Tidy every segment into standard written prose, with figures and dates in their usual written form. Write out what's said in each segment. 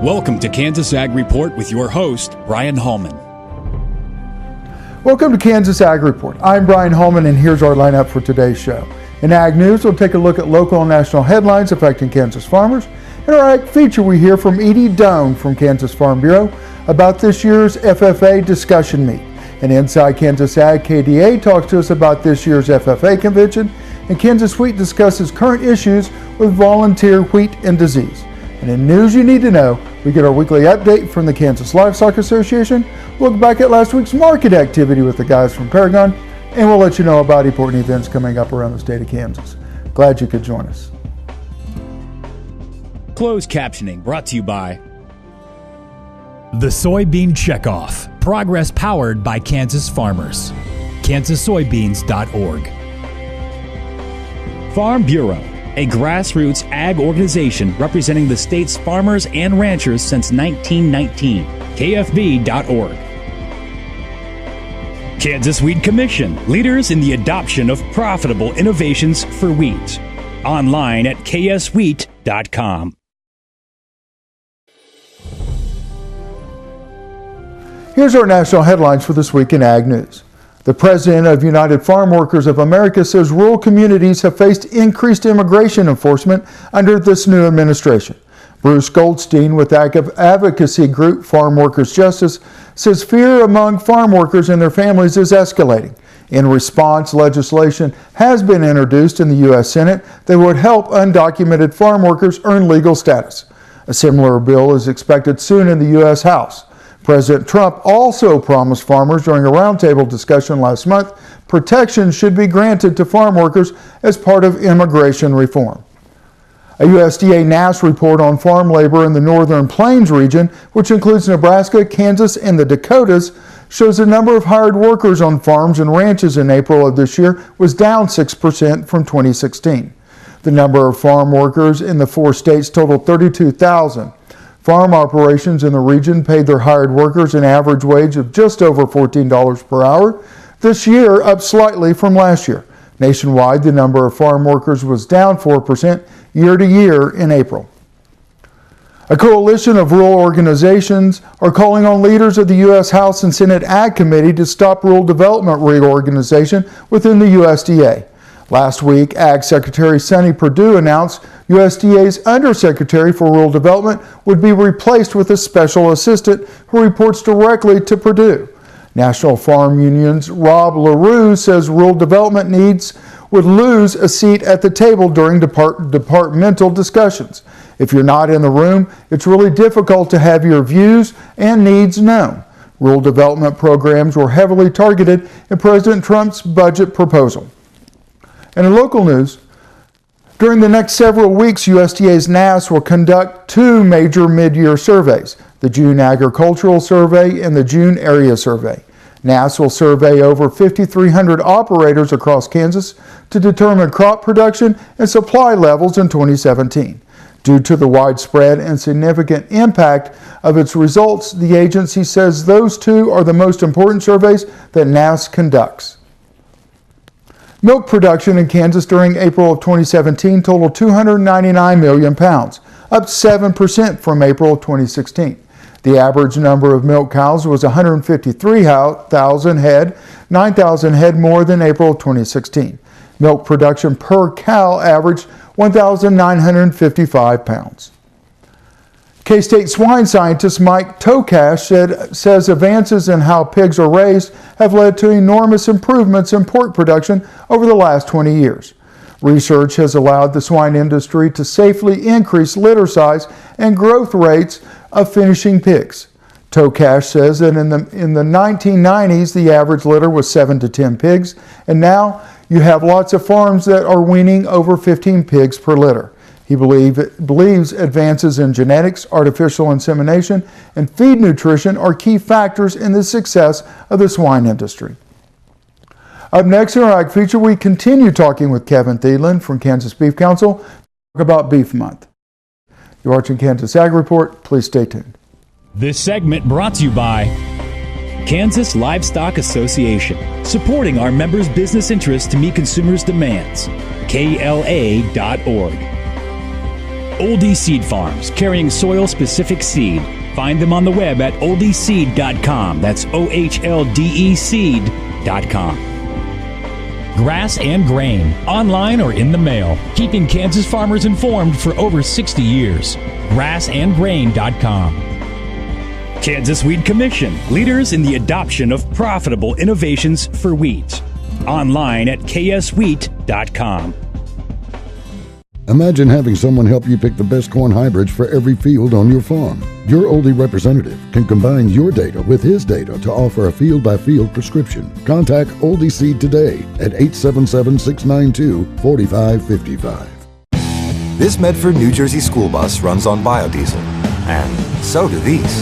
Welcome to Kansas Ag Report with your host, Brian Hallman. Welcome to Kansas Ag Report. I'm Brian Hallman, and here's our lineup for today's show. In Ag News, we'll take a look at local and national headlines affecting Kansas farmers. In our Ag Feature, we hear from Edie Doan from Kansas Farm Bureau about this year's FFA discussion meet. And Inside Kansas Ag, KDA talks to us about this year's FFA Convention. And Kansas Wheat discusses current issues with volunteer wheat and disease. And in news you need to know, we get our weekly update from the Kansas Livestock Association, look back at last week's market activity with the guys from Paragon, and we'll let you know about important events coming up around the state of Kansas. Glad you could join us. Closed captioning brought to you by The Soybean Checkoff. Progress powered by Kansas farmers. KansasSoybeans.org. Farm Bureau, a grassroots ag organization representing the state's farmers and ranchers since 1919. KFB.org. Kansas Wheat Commission, leaders in the adoption of profitable innovations for wheat. Online at kswheat.com. Here's our national headlines for this week in Ag News. The president of United Farm Workers of America says rural communities have faced increased immigration enforcement under this new administration. Bruce Goldstein with advocacy group Farm Workers Justice says fear among farm workers and their families is escalating. In response, legislation has been introduced in the U.S. Senate that would help undocumented farm workers earn legal status. A similar bill is expected soon in the U.S. House. President Trump also promised farmers during a roundtable discussion last month protection should be granted to farm workers as part of immigration reform. A USDA NASS report on farm labor in the Northern Plains region, which includes Nebraska, Kansas, and the Dakotas, shows the number of hired workers on farms and ranches in April of this year was down 6% from 2016. The number of farm workers in the 4 states totaled 32,000. Farm operations in the region paid their hired workers an average wage of just over $14 per hour, this year up slightly from last year. Nationwide, the number of farm workers was down 4% year to year in April. A coalition of rural organizations are calling on leaders of the U.S. House and Senate Ag Committee to stop rural development reorganization within the USDA. Last week, Ag Secretary Sonny Perdue announced USDA's Undersecretary for Rural Development would be replaced with a special assistant who reports directly to Perdue. National Farm Union's Rob LaRue says rural development needs would lose a seat at the table during departmental discussions. If you're not in the room, it's really difficult to have your views and needs known. Rural development programs were heavily targeted in President Trump's budget proposal. And in local news, during the next several weeks, USDA's NASS will conduct 2 major mid-year surveys, the June Agricultural Survey and the June Area Survey. NASS will survey over 5,300 operators across Kansas to determine crop production and supply levels in 2017. Due to the widespread and significant impact of its results, the agency says those 2 are the most important surveys that NASS conducts. Milk production in Kansas during April of 2017 totaled 299 million pounds, up 7% from April of 2016. The average number of milk cows was 153,000 head, 9,000 head more than April of 2016. Milk production per cow averaged 1,955 pounds. K-State swine scientist Mike Tokash says advances in how pigs are raised have led to enormous improvements in pork production over the last 20 years. Research has allowed the swine industry to safely increase litter size and growth rates of finishing pigs. Tokash says that in the 1990s, the average litter was 7 to 10 pigs, and now you have lots of farms that are weaning over 15 pigs per litter. He believes advances in genetics, artificial insemination, and feed nutrition are key factors in the success of the swine industry. Up next in our Ag Feature, we continue talking with Kevin Thielen from Kansas Beef Council to talk about Beef Month. You're watching Kansas Ag Report. Please stay tuned. This segment brought to you by Kansas Livestock Association, supporting our members' business interests to meet consumers' demands. KLA.org. Oldie Seed Farms, carrying soil-specific seed. Find them on the web at oldieseed.com. That's OHLDE seed.com. Grass and Grain, online or in the mail, keeping Kansas farmers informed for over 60 years. grassandgrain.com. Kansas Wheat Commission, leaders in the adoption of profitable innovations for wheat. Online at kswheat.com. Imagine having someone help you pick the best corn hybrids for every field on your farm. Your Oldie representative can combine your data with his data to offer a field-by-field prescription. Contact Oldie Seed today at 877-692-4555. This Medford, New Jersey school bus runs on biodiesel, and so do these.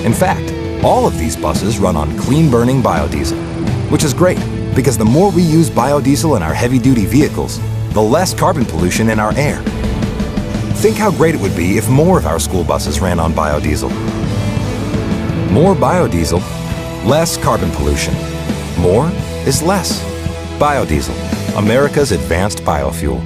In fact, all of these buses run on clean-burning biodiesel, which is great because the more we use biodiesel in our heavy-duty vehicles, the less carbon pollution in our air. Think how great it would be if more of our school buses ran on biodiesel. More biodiesel, less carbon pollution. More is less. Biodiesel, America's advanced biofuel.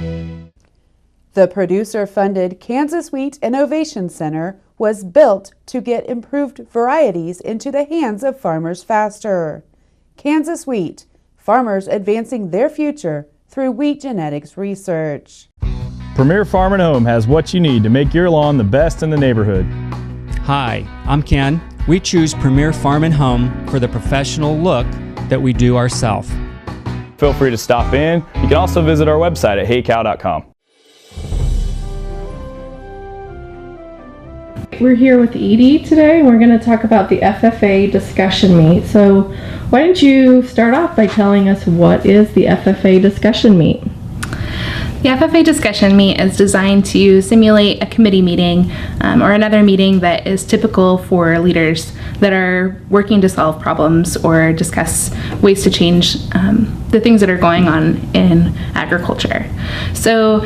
The producer-funded Kansas Wheat Innovation Center was built to get improved varieties into the hands of farmers faster. Kansas Wheat, farmers advancing their future through wheat genetics research. Premier Farm & Home has what you need to make your lawn the best in the neighborhood. Hi, I'm Ken. We choose Premier Farm & Home for the professional look that we do ourselves. Feel free to stop in. You can also visit our website at heycow.com. We're here with Edie today. We're going to talk about the FFA discussion meet. So why don't you start off by telling us what is the FFA discussion meet? The FFA discussion meet is designed to simulate a committee meeting or another meeting that is typical for leaders that are working to solve problems or discuss ways to change the things that are going on in agriculture. So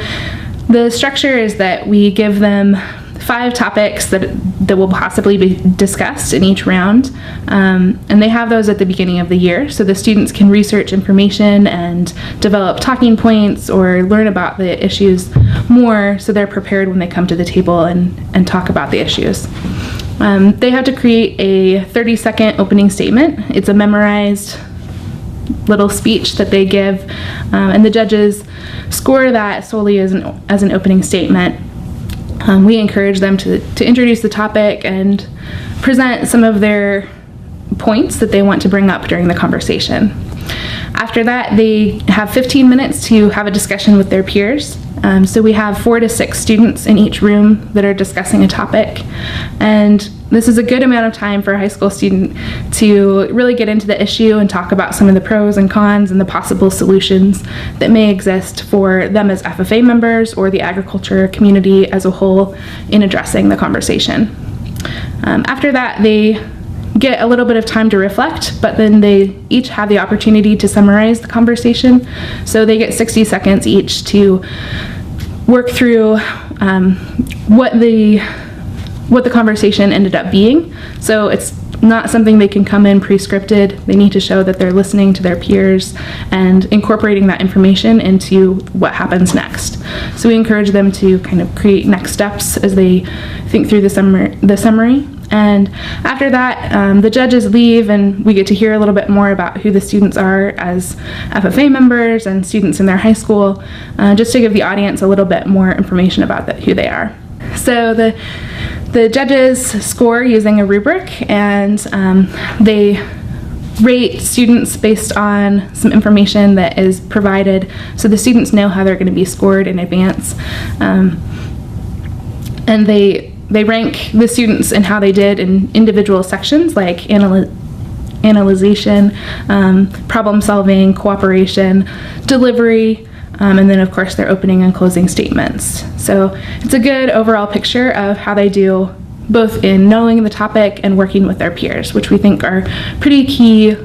the structure is that we give them 5 topics that will possibly be discussed in each round, and they have those at the beginning of the year so the students can research information and develop talking points or learn about the issues more so they're prepared when they come to the table and talk about the issues. They have to create a 30-second opening statement. It's a memorized little speech that they give, and the judges score that solely as an opening statement. We encourage them to introduce the topic and present some of their points that they want to bring up during the conversation. After that, they have 15 minutes to have a discussion with their peers. So we have 4 to 6 students in each room that are discussing a topic. And this is a good amount of time for a high school student to really get into the issue and talk about some of the pros and cons and the possible solutions that may exist for them as FFA members or the agriculture community as a whole in addressing the conversation. After that, they get a little bit of time to reflect, but then they each have the opportunity to summarize the conversation. So they get 60 seconds each to work through what the conversation ended up being. So it's not something they can come in pre-scripted. They need to show that they're listening to their peers and incorporating that information into what happens next. So we encourage them to kind of create next steps as they think through the summary. And after that, the judges leave and we get to hear a little bit more about who the students are as FFA members and students in their high school, just to give the audience a little bit more information about who they are. So the judges score using a rubric, and they rate students based on some information that is provided so the students know how they're going to be scored in advance. And they rank the students and how they did in individual sections like analyzation, problem solving, cooperation, delivery, and then of course their opening and closing statements. So it's a good overall picture of how they do both in knowing the topic and working with their peers, which we think are pretty key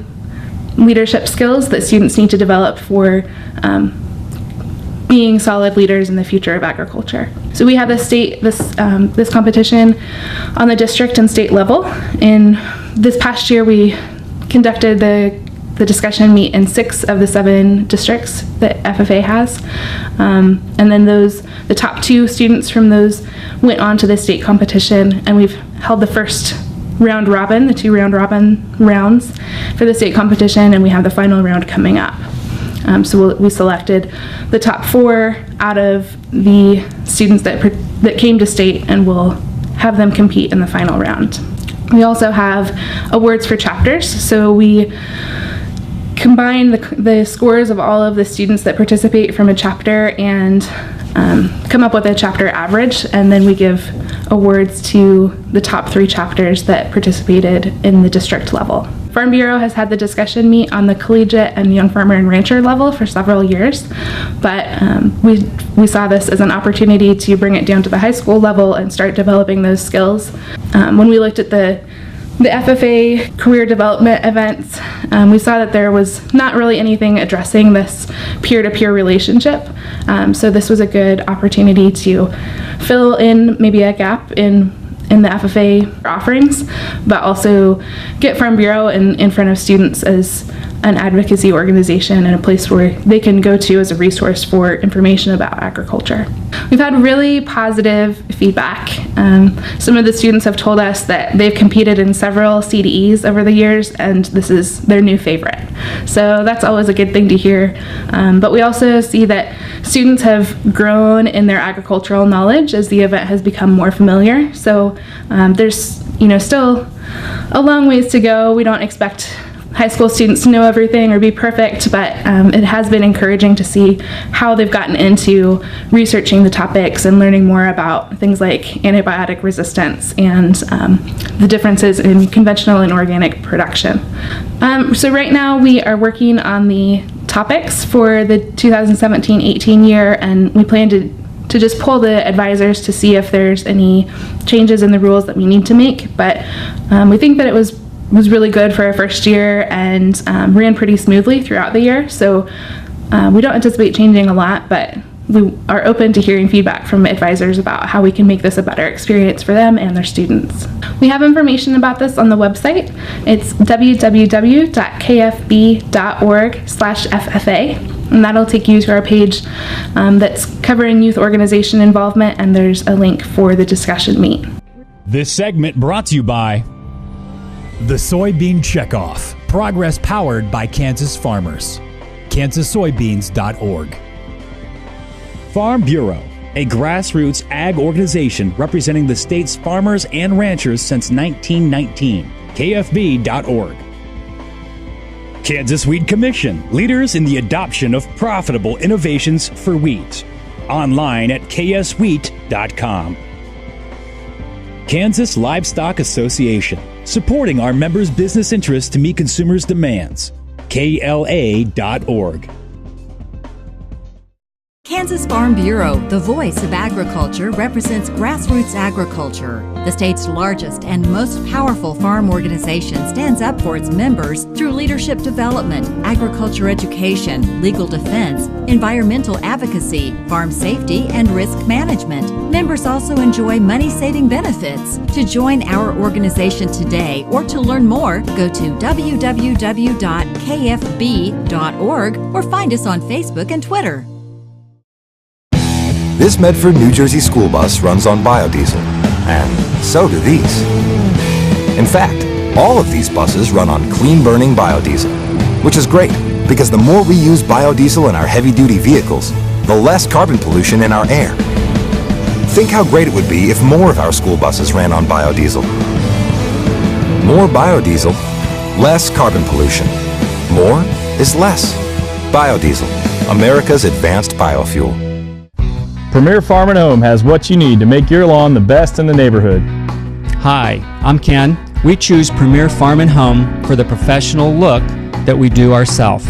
leadership skills that students need to develop for being solid leaders in the future of agriculture. So we have this competition on the district and state level. In this past year, we conducted the the discussion meet in 6 of the 7 districts that FFA has. And then the top 2 students from those went on to the state competition, and we've held the first round robin, the 2 round robin rounds for the state competition, and we have the final round coming up. So we selected the top 4 out of the students that came to state, and we'll have them compete in the final round. We also have awards for chapters, so we combine the scores of all of the students that participate from a chapter and come up with a chapter average, and then we give awards to the top 3 chapters that participated in the district level. Farm Bureau has had the discussion meet on the collegiate and young farmer and rancher level for several years, but we saw this as an opportunity to bring it down to the high school level and start developing those skills. When we looked at the FFA career development events, we saw that there was not really anything addressing this peer-to-peer relationship. So this was a good opportunity to fill in maybe a gap in the FFA offerings, but also get Farm Bureau in front of students as an advocacy organization and a place where they can go to as a resource for information about agriculture. We've had really positive feedback. Some of the students have told us that they've competed in several CDEs over the years, and this is their new favorite. So that's always a good thing to hear. But we also see that students have grown in their agricultural knowledge as the event has become more familiar. So there's still a long ways to go. We don't expect high school students to know everything or be perfect, but it has been encouraging to see how they've gotten into researching the topics and learning more about things like antibiotic resistance and the differences in conventional and organic production. So right now we are working on the topics for the 2017-18 year, and we plan to just pull the advisors to see if there's any changes in the rules that we need to make, but we think that it was really good for our first year and ran pretty smoothly throughout the year. So we don't anticipate changing a lot, but we are open to hearing feedback from advisors about how we can make this a better experience for them and their students. We have information about this on the website. It's www.kfb.org/FFA, and that'll take you to our page that's covering youth organization involvement, and there's a link for the discussion meet. This segment brought to you by the Soybean Checkoff. Progress powered by Kansas farmers. KansasSoybeans.org. Farm Bureau, a grassroots ag organization representing the state's farmers and ranchers since 1919. KFB.org. Kansas Wheat Commission, leaders in the adoption of profitable innovations for wheat. Online at kswheat.com. Kansas Livestock Association, supporting our members' business interests to meet consumers' demands. KLA.org. Kansas Farm Bureau, the voice of agriculture, represents grassroots agriculture. The state's largest and most powerful farm organization stands up for its members through leadership development, agriculture education, legal defense, environmental advocacy, farm safety, and risk management. Members also enjoy money-saving benefits. To join our organization today or to learn more, go to www.kfb.org or find us on Facebook and Twitter. This Medford, New Jersey school bus runs on biodiesel, and so do these. In fact, all of these buses run on clean-burning biodiesel, which is great because the more we use biodiesel in our heavy-duty vehicles, the less carbon pollution in our air. Think how great it would be if more of our school buses ran on biodiesel. More biodiesel, less carbon pollution. More is less. Biodiesel, America's advanced biofuel. Premier Farm and Home has what you need to make your lawn the best in the neighborhood. Hi, I'm Ken. We choose Premier Farm and Home for the professional look that we do ourselves.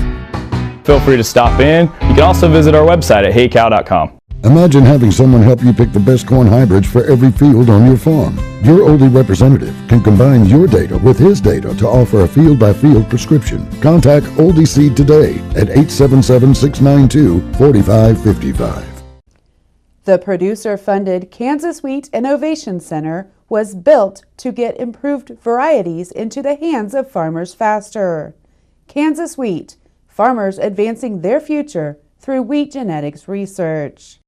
Feel free to stop in. You can also visit our website at heycow.com. Imagine having someone help you pick the best corn hybrids for every field on your farm. Your Oldie representative can combine your data with his data to offer a field-by-field prescription. Contact Oldie Seed today at 877-692-4555. The producer-funded Kansas Wheat Innovation Center was built to get improved varieties into the hands of farmers faster. Kansas Wheat, farmers advancing their future through wheat genetics research.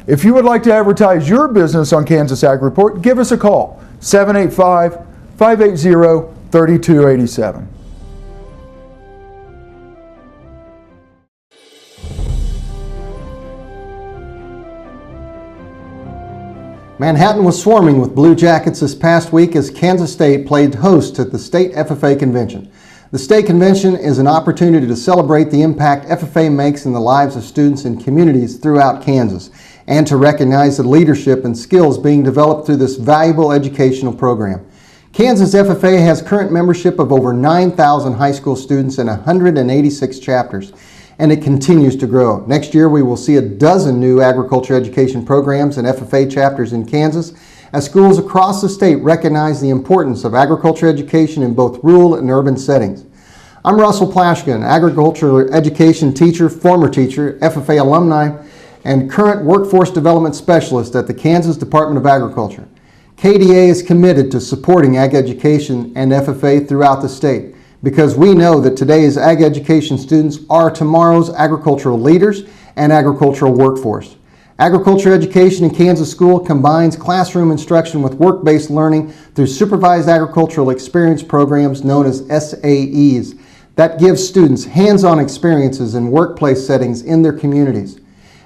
If you would like to advertise your business on Kansas Ag Report, give us a call, 785-580-3287. Manhattan was swarming with Blue Jackets this past week as Kansas State played host at the State Ffa Convention. The State Convention is an opportunity to celebrate the impact FFA makes in the lives of students and communities throughout Kansas, and to recognize the leadership and skills being developed through this valuable educational program. Kansas FFA has current membership of over 9,000 high school students in 186 chapters, and it continues to grow. Next year we will see a dozen new agriculture education programs and FFA chapters in Kansas as schools across the state recognize the importance of agriculture education in both rural and urban settings. I'm Russell Plashka, an agriculture education teacher, former teacher, FFA alumni, and current workforce development specialist at the Kansas Department of Agriculture. KDA is committed to supporting ag education and FFA throughout the state, because we know that today's ag education students are tomorrow's agricultural leaders and agricultural workforce. Agriculture education in Kansas School combines classroom instruction with work-based learning through supervised agricultural experience programs known as SAEs that give students hands-on experiences in workplace settings in their communities.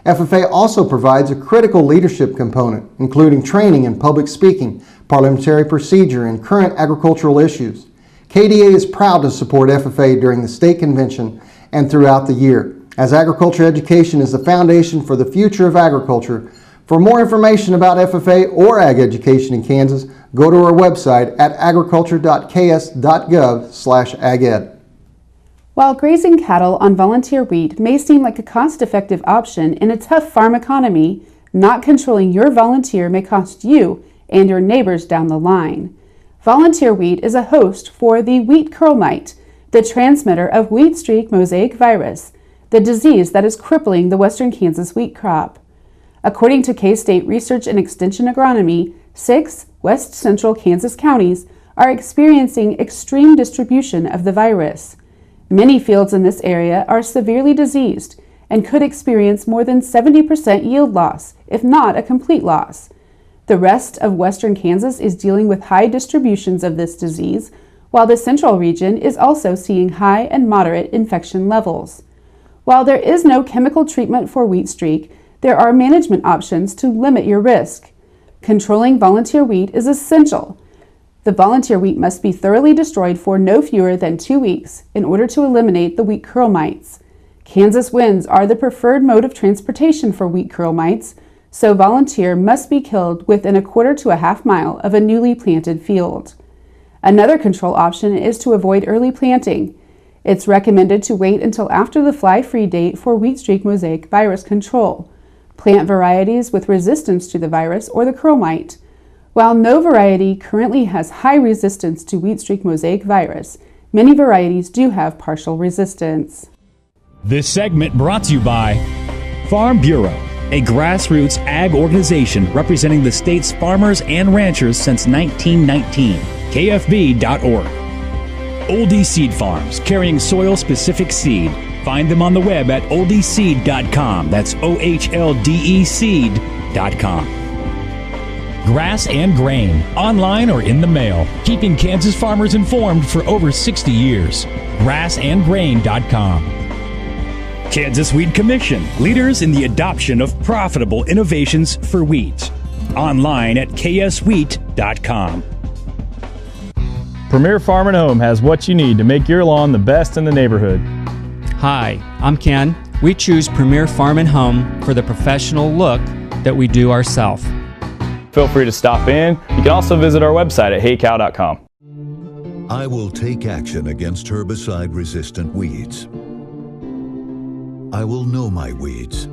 FFA also provides a critical leadership component, including training in public speaking, parliamentary procedure, and current agricultural issues. KDA is proud to support FFA during the State Convention and throughout the year, as agriculture education is the foundation for the future of agriculture. For more information about FFA or ag education in Kansas, go to our website at agriculture.ks.gov/aged. While grazing cattle on volunteer wheat may seem like a cost-effective option in a tough farm economy, not controlling your volunteer may cost you and your neighbors down the line. Volunteer wheat is a host for the wheat curl mite, the transmitter of wheat streak mosaic virus, the disease that is crippling the western Kansas wheat crop. According to K-State Research and Extension Agronomy, 6 west central Kansas counties are experiencing extreme distribution of the virus. Many fields in this area are severely diseased and could experience more than 70% yield loss, if not a complete loss. The rest of western Kansas is dealing with high distributions of this disease, while the central region is also seeing high and moderate infection levels. While there is no chemical treatment for wheat streak, there are management options to limit your risk. Controlling volunteer wheat is essential. The volunteer wheat must be thoroughly destroyed for no fewer than 2 weeks in order to eliminate the wheat curl mites. Kansas winds are the preferred mode of transportation for wheat curl mites, so volunteer must be killed within a quarter to a half mile of a newly planted field. Another control option is to avoid early planting. It's recommended to wait until after the fly-free date for wheat streak mosaic virus control. Plant varieties with resistance to the virus or the curl mite. While no variety currently has high resistance to wheat streak mosaic virus, many varieties do have partial resistance. This segment brought to you by Farm Bureau, a grassroots ag organization representing the state's farmers and ranchers since 1919. KFB.org. Oldie Seed Farms, carrying soil-specific seed. Find them on the web at oldieseed.com. That's OHLDE seed.com. Grass and Grain, online or in the mail, keeping Kansas farmers informed for over 60 years. Grassandgrain.com. Kansas Wheat Commission, leaders in the adoption of profitable innovations for wheat. Online at kswheat.com. Premier Farm and Home has what you need to make your lawn the best in the neighborhood. Hi, I'm Ken. We choose Premier Farm and Home for the professional look that we do ourselves. Feel free to stop in. You can also visit our website at heycow.com. I will take action against herbicide-resistant weeds. I will know my weeds,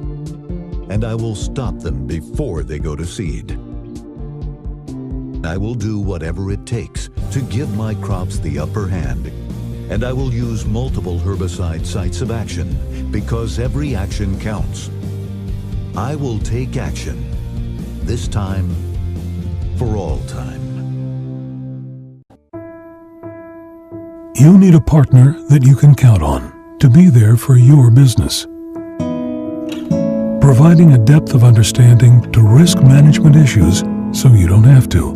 and I will stop them before they go to seed. I will do whatever it takes to give my crops the upper hand, and I will use multiple herbicide sites of action because every action counts. I will take action, this time for all time. You need a partner that you can count on to be there for your business, providing a depth of understanding to risk management issues so you don't have to.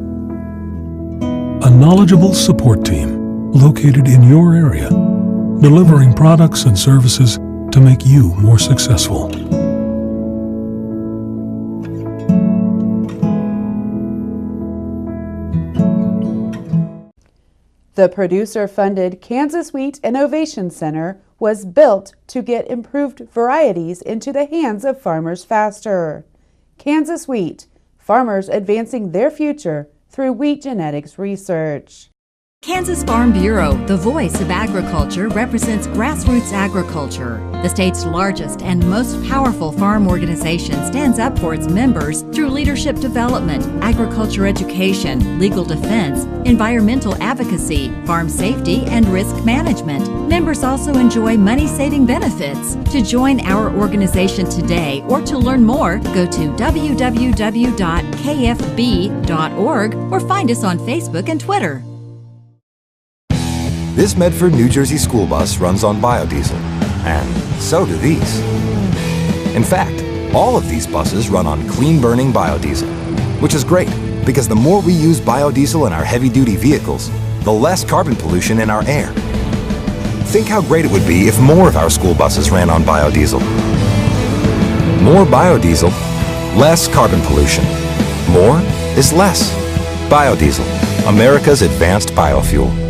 A knowledgeable support team located in your area, delivering products and services to make you more successful. The producer-funded Kansas Wheat Innovation Center was built to get improved varieties into the hands of farmers faster. Kansas Wheat, farmers advancing their future through wheat genetics research. Kansas Farm Bureau, the voice of agriculture, represents grassroots agriculture. The state's largest and most powerful farm organization stands up for its members through leadership development, agriculture education, legal defense, environmental advocacy, farm safety, and risk management. Members also enjoy money-saving benefits. To join our organization today or to learn more, go to www.kfb.org or find us on Facebook and Twitter. This Medford, New Jersey school bus runs on biodiesel, and so do these. In fact, all of these buses run on clean-burning biodiesel, which is great because the more we use biodiesel in our heavy-duty vehicles, the less carbon pollution in our air. Think how great it would be if more of our school buses ran on biodiesel. More biodiesel, less carbon pollution. More is less. Biodiesel, America's advanced biofuel.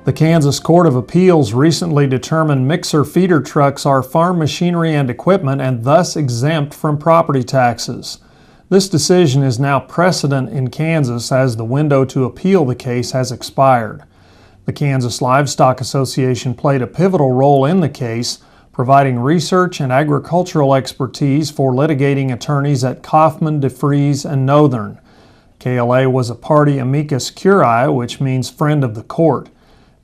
The Kansas Court of Appeals recently determined mixer feeder trucks are farm machinery and equipment and thus exempt from property taxes. This decision is now precedent in Kansas as the window to appeal the case has expired. The Kansas Livestock Association played a pivotal role in the case, providing research and agricultural expertise for litigating attorneys at Kaufman, DeFries, and Northern. KLA was a party amicus curiae, which means friend of the court.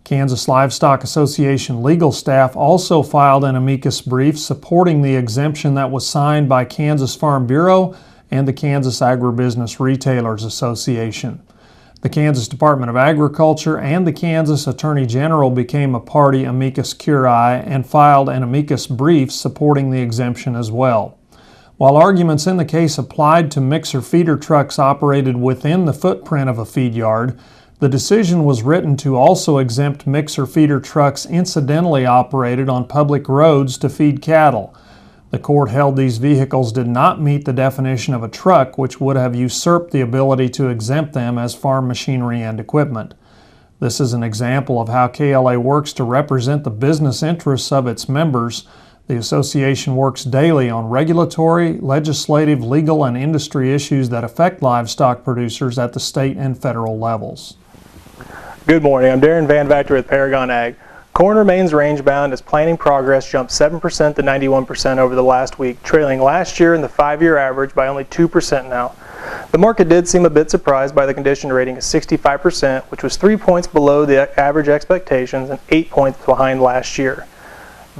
Kansas Livestock Association legal staff also filed an amicus brief supporting the exemption that was signed by Kansas Farm Bureau and the Kansas Agribusiness Retailers Association. The Kansas Department of Agriculture and the Kansas Attorney General became a party amicus curiae and filed an amicus brief supporting the exemption as well. While arguments in the case applied to mixer feeder trucks operated within the footprint of a feed yard, the decision was written to also exempt mixer feeder trucks incidentally operated on public roads to feed cattle. The court held these vehicles did not meet the definition of a truck, which would have usurped the ability to exempt them as farm machinery and equipment. This is an example of how KLA works to represent the business interests of its members. The association works daily on regulatory, legislative, legal, and industry issues that affect livestock producers at the state and federal levels. Good morning, I'm Darren Van Vactor with Paragon Ag. Corn remains range-bound as planting progress jumped 7% to 91% over the last week, trailing last year in the 5-year average by only 2% now. The market did seem a bit surprised by the condition rating of 65%, which was 3 points below the average expectations and 8 points behind last year.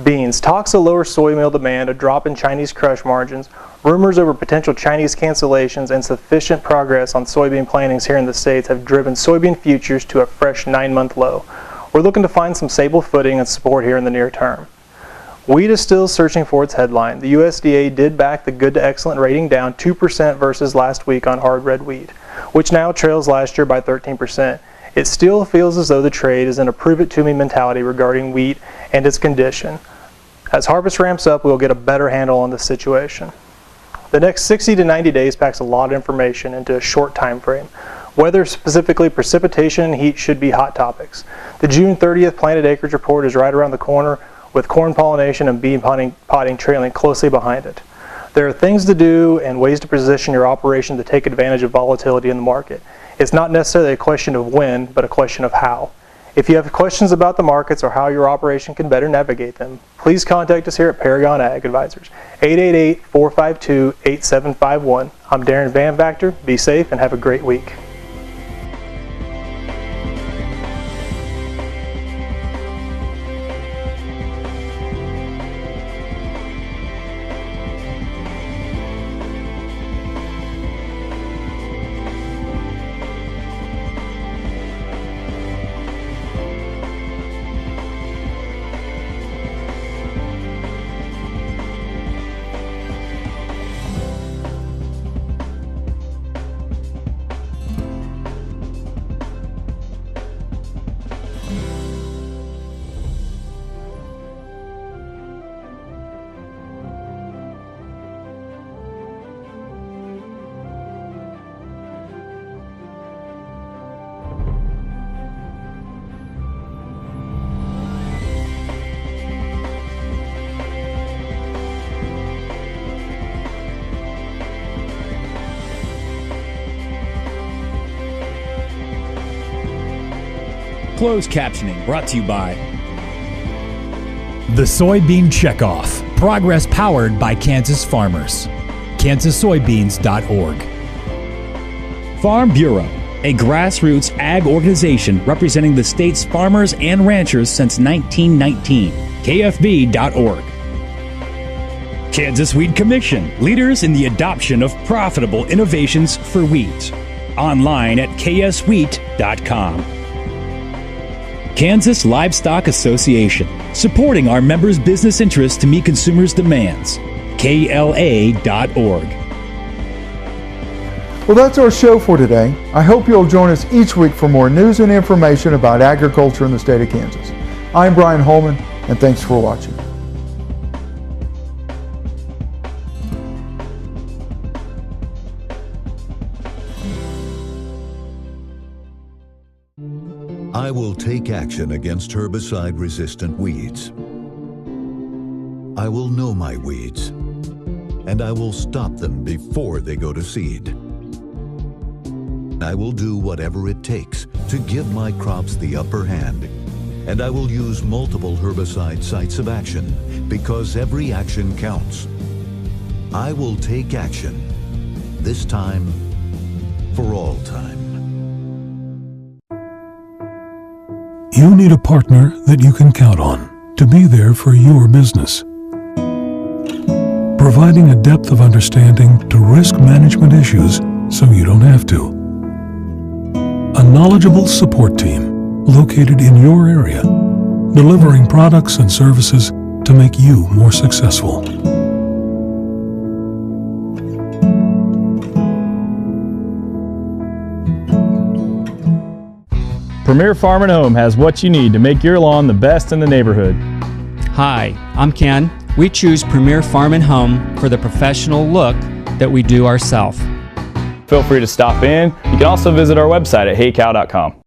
Beans. Talks of lower soy meal demand, a drop in Chinese crush margins, rumors over potential Chinese cancellations, and sufficient progress on soybean plantings here in the States have driven soybean futures to a fresh 9-month low. We're looking to find some stable footing and support here in the near term. Wheat is still searching for its headline. The USDA did back the good to excellent rating down 2% versus last week on hard red wheat, which now trails last year by 13%. It still feels as though the trade is in a prove-it-to-me mentality regarding wheat and its condition. As harvest ramps up, we'll get a better handle on the situation. The next 60 to 90 days packs a lot of information into a short time frame. Weather, specifically precipitation and heat, should be hot topics. The June 30th planted acreage report is right around the corner, with corn pollination and bee potting trailing closely behind it. There are things to do and ways to position your operation to take advantage of volatility in the market. It's not necessarily a question of when, but a question of how. If you have questions about the markets or how your operation can better navigate them, please contact us here at Paragon Ag Advisors, 888-452-8751. I'm Darren Van Vactor. Be safe and have a great week. Closed captioning brought to you by the Soybean Checkoff. Progress powered by Kansas farmers. KansasSoybeans.org. Farm Bureau, a grassroots ag organization representing the state's farmers and ranchers since 1919. KFB.org. Kansas Wheat Commission, leaders in the adoption of profitable innovations for wheat. Online at kswheat.com. Kansas Livestock Association, supporting our members' business interests to meet consumers' demands. KLA.org. Well, that's our show for today. I hope you'll join us each week for more news and information about agriculture in the state of Kansas. I'm Brian Holman, and thanks for watching. I will take action against herbicide-resistant weeds. I will know my weeds, and I will stop them before they go to seed. I will do whatever it takes to give my crops the upper hand, and I will use multiple herbicide sites of action because every action counts. I will take action, this time for all time. You need a partner that you can count on to be there for your business. Providing a depth of understanding to risk management issues so you don't have to. A knowledgeable support team located in your area, delivering products and services to make you more successful. Premier Farm and Home has what you need to make your lawn the best in the neighborhood. Hi, I'm Ken. We choose Premier Farm and Home for the professional look that we do ourselves. Feel free to stop in. You can also visit our website at heycow.com.